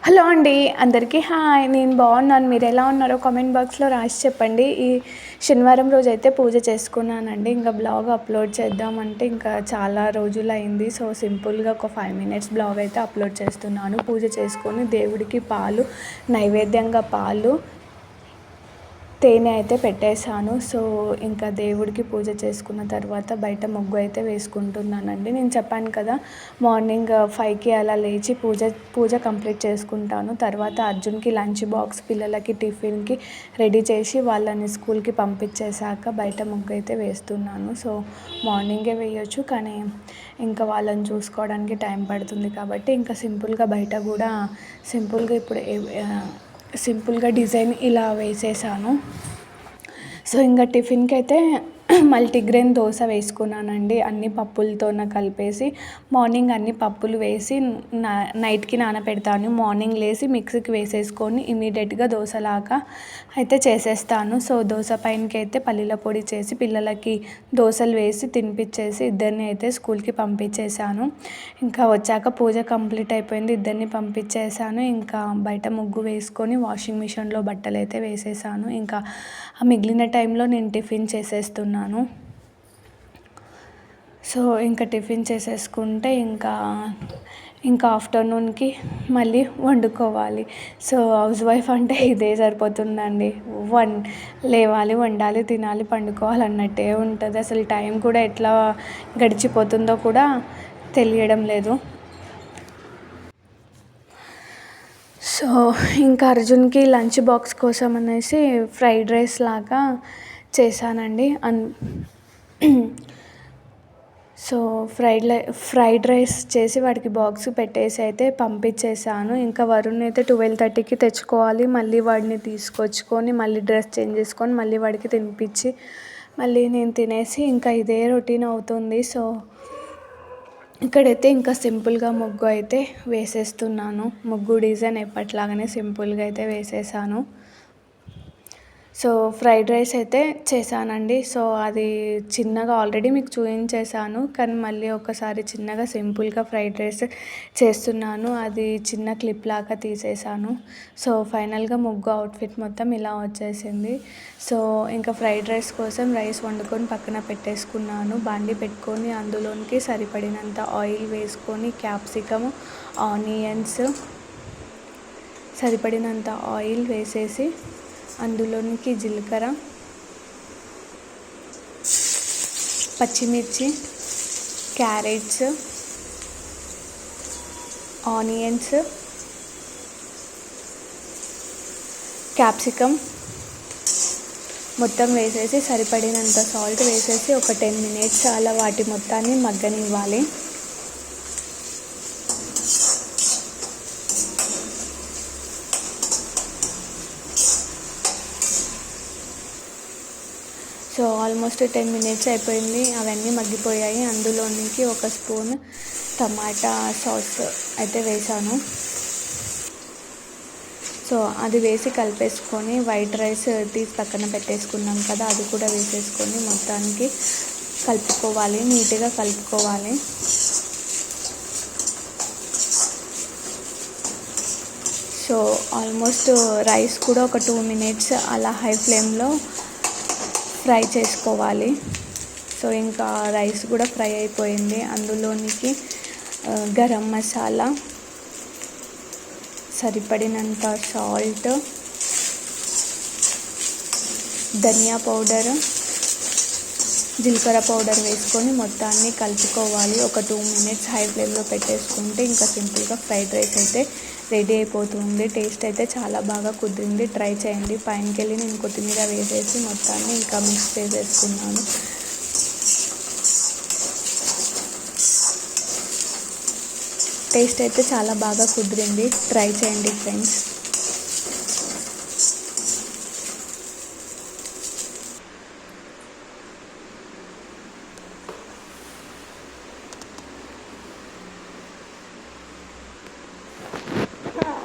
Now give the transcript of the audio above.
Hello అండి, అందరికీ hi. నేను బాగున్నాను. మీరు ఎలా ఉన్నారో కామెంట్ బాక్స్లో రాసి చెప్పండి. ఈ శనివారం రోజు అయితే పూజ చేసుకున్నానండి. ఇంకా బ్లాగ్ అప్లోడ్ చేద్దామంటే ఇంకా చాలా రోజులు అయింది. సో సింపుల్గా ఒక 5 minutes బ్లాగ్ అయితే అప్లోడ్ చేస్తున్నాను. పూజ చేసుకొని దేవుడికి పాలు, నైవేద్యంగా పాలు, తేనె అయితే పెట్టేశాను. సో ఇంకా దేవుడికి పూజ చేసుకున్న తర్వాత బయట ముగ్గు అయితే వేసుకుంటున్నానండి. నేను చెప్పాను కదా, మార్నింగ్ 5కి అలా లేచి పూజ కంప్లీట్ చేసుకుంటాను. తర్వాత అర్జున్కి లంచ్ బాక్స్, పిల్లలకి టిఫిన్కి రెడీ చేసి వాళ్ళని స్కూల్కి పంపించేశాక బయట ముగ్గు అయితే వేస్తున్నాను. సో మార్నింగే వేయొచ్చు, కానీ ఇంకా వాళ్ళని చూసుకోవడానికి టైం పడుతుంది కాబట్టి ఇంకా సింపుల్గా బయట కూడా సింపుల్గా డిజైన్ ఇలా వేసేసాను. సో ఇంకా టిఫిన్కి అయితే మల్టీగ్రెయిన్ దోశ వేసుకున్నానండి. అన్ని పప్పులతో కలిపేసి మార్నింగ్ అన్ని పప్పులు వేసి నైట్కి నానపెడతాను. మార్నింగ్ లేసి మిక్సీకి వేసేసుకొని ఇమీడియట్గా దోశలాగా అయితే చేసేస్తాను. సో దోశ పైనకి అయితే పల్లీల పొడి చేసి పిల్లలకి దోశలు వేసి తినిపించేసి ఇద్దరిని అయితే స్కూల్కి పంపించేశాను. ఇంకా వచ్చాక పూజ కంప్లీట్ అయిపోయింది. ఇద్దరిని పంపించేశాను. ఇంకా బయట ముగ్గు వేసుకొని వాషింగ్ మిషన్లో బట్టలు అయితే వేసేసాను. ఇంకా ఆ మిగిలిన టైంలో నేను టిఫిన్ చేసేస్తున్నాను. సో ఇంకా టిఫిన్ చేసేసుకుంటే ఇంకా ఆఫ్టర్నూన్కి మళ్ళీ వండుకోవాలి. సో హౌస్ వైఫ్ అంటే ఇదే సరిపోతుందండి. లేవాలి, వండాలి, తినాలి, పండుకోవాలి అన్నట్టే ఉంటుంది. అసలు టైం కూడా ఎట్లా గడిచిపోతుందో కూడా తెలియడం లేదు. సో ఇంకా అర్జున్కి లంచ్ బాక్స్ కోసం అనేసి ఫ్రైడ్ రైస్ లాగా చేశానండి. సో ఫ్రైడ్ రైస్ చేసి వాడికి బాక్స్ పెట్టేసి అయితే పంపించేశాను. ఇంకా వరుణ్ అయితే 12:30కి తెచ్చుకోవాలి. మళ్ళీ వాడిని తీసుకొచ్చుకొని మళ్ళీ డ్రెస్ చేంజ్ చేసుకొని మళ్ళీ వాడికి తినిపించి మళ్ళీ నేను తినేసి ఇంకా ఇదే రొటీన్ అవుతుంది. సో ఇక్కడైతే ఇంకా సింపుల్గా ముగ్గు అయితే వేసేస్తున్నాను. ముగ్గు డిజైన్ ఎప్పట్లాగానే సింపుల్గా అయితే వేసేసాను. సో ఫ్రైడ్ రైస్ అయితే చేశానండి. సో అది చిన్నగా ఆల్రెడీ మీకు చూపించేశాను, కానీ మళ్ళీ ఒకసారి చిన్నగా సింపుల్గా ఫ్రైడ్ రైస్ చేస్తున్నాను. అది చిన్న క్లిప్ లాగా తీసేసాను. సో ఫైనల్గా ముగ్గు అవుట్ఫిట్ మొత్తం ఇలా వచ్చేసింది. సో ఇంకా ఫ్రైడ్ రైస్ కోసం రైస్ వండుకొని పక్కన పెట్టేసుకున్నాను. బాండి పెట్టుకొని అందులోనికి సరిపడినంత ఆయిల్ వేసుకొని క్యాప్సికమ్, ఆనియన్స్ సరిపడినంత ఆయిల్ వేసేసి అందులోనికి జీలకర్ర, పచ్చిమిర్చి, క్యారెట్స్, ఆనియన్స్, క్యాప్సికమ్ మొత్తం వేసేసి సరిపడినంత సాల్ట్ వేసేసి ఒక 10 minutes అలా వాటి మొత్తాన్ని మగ్గనివ్వాలి. సో ఆల్మోస్ట్ 10 minutes అయిపోయింది. అవన్నీ మగ్గిపోయాయి. అందులోనికి ఒక స్పూన్ టమాటా సాస్ అయితే వేసాను. సో అది వేసి కలిపేసుకొని వైట్ రైస్ తీసి పక్కన పెట్టేసుకున్నాం కదా, అది కూడా వేసేసుకొని మొత్తానికి కలుపుకోవాలి, నీట్గా కలుపుకోవాలి. సో ఆల్మోస్ట్ రైస్ కూడా ఒక 2 minutes అలా హై ఫ్లేమ్లో ఫ్రై చేసుకోవాలి. సో ఇంకా రైస్ కూడా ఫ్రై అయిపోయింది. అందులోనికి గరం మసాలా, సరిపడినంత సాల్ట్, ధనియా పౌడర్, జీలకర్ర పౌడర్ వేసుకొని మొత్తాన్ని కలుపుకోవాలి. ఒక 2 minutes హై ఫ్లేమ్లో పెట్టేసుకుంటే ఇంకా సింపుల్గా ఫ్రైడ్ రైస్ అయితే రెడీ అయిపోతుంది. టేస్ట్ అయితే చాలా బాగా కుదిరింది. ట్రై చేయండి. పైనకి వెళ్ళి నేను కొత్తిమీర వేసేసి మొత్తాన్ని ఇంకా మిక్స్ చేసేసుకున్నాను. టేస్ట్ అయితే చాలా బాగా కుదిరింది. ట్రై చేయండి ఫ్రెండ్స్.